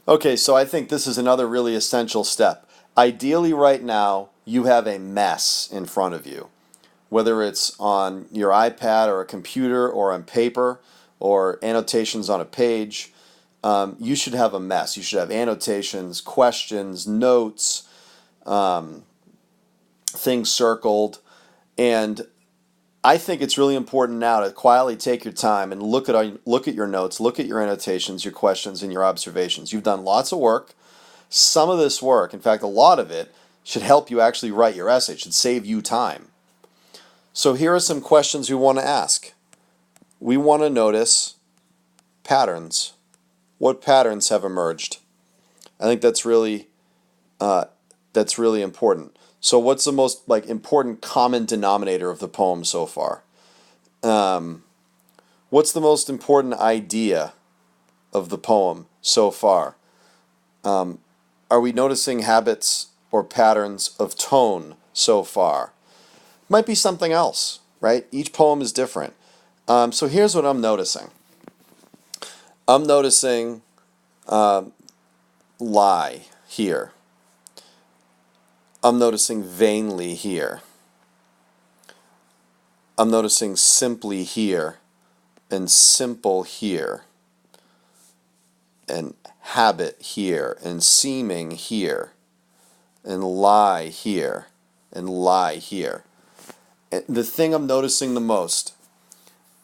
Okay, so I think this is another really essential step. Ideally, right now, you have a mess in front of you, whether it's on your iPad or a computer or on paper or annotations on a page. You should have a mess. You should have annotations, questions, notes, um, things circled. And I think it's really important now to quietly take your time and look at your notes, look at your annotations, your questions, and your observations. You've done lots of work. Some of this work, in fact, a lot of it, should help you actually write your essay, should save you time. So here are some questions we want to ask. We want to notice patterns. What patterns have emerged? I think uh, that's really important. So what's the most important common denominator of the poem so far? Um, what's the most important idea of the poem so far? Um, are we noticing habits or patterns of tone so far? Might be something else, right? Each poem is different. So here's what I'm noticing. I'm noticing uh, lie here. I'm noticing vainly here. I'm noticing simply here and simple here and habit here and seeming here and lie here and lie here. And the thing I'm noticing the most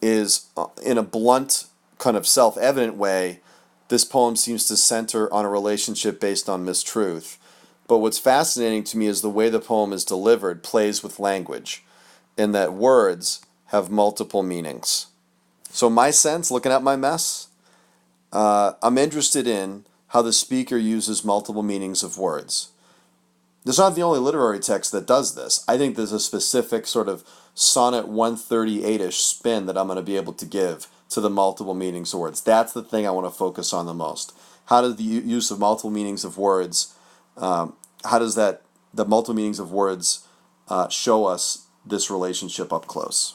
is in a blunt, kind of self-evident way, this poem seems to center on a relationship based on mistruth. But what's fascinating to me is the way the poem is delivered plays with language, in that words have multiple meanings. So my sense, looking at my mess, I'm interested in how the speaker uses multiple meanings of words. This is not the only literary text that does this. I think there's a specific sort of Sonnet 138-ish spin that I'm going to be able to give to the multiple meanings of words. That's the thing I want to focus on the most. How does the use of multiple meanings of words, how does the multiple meanings of words show us this relationship up close?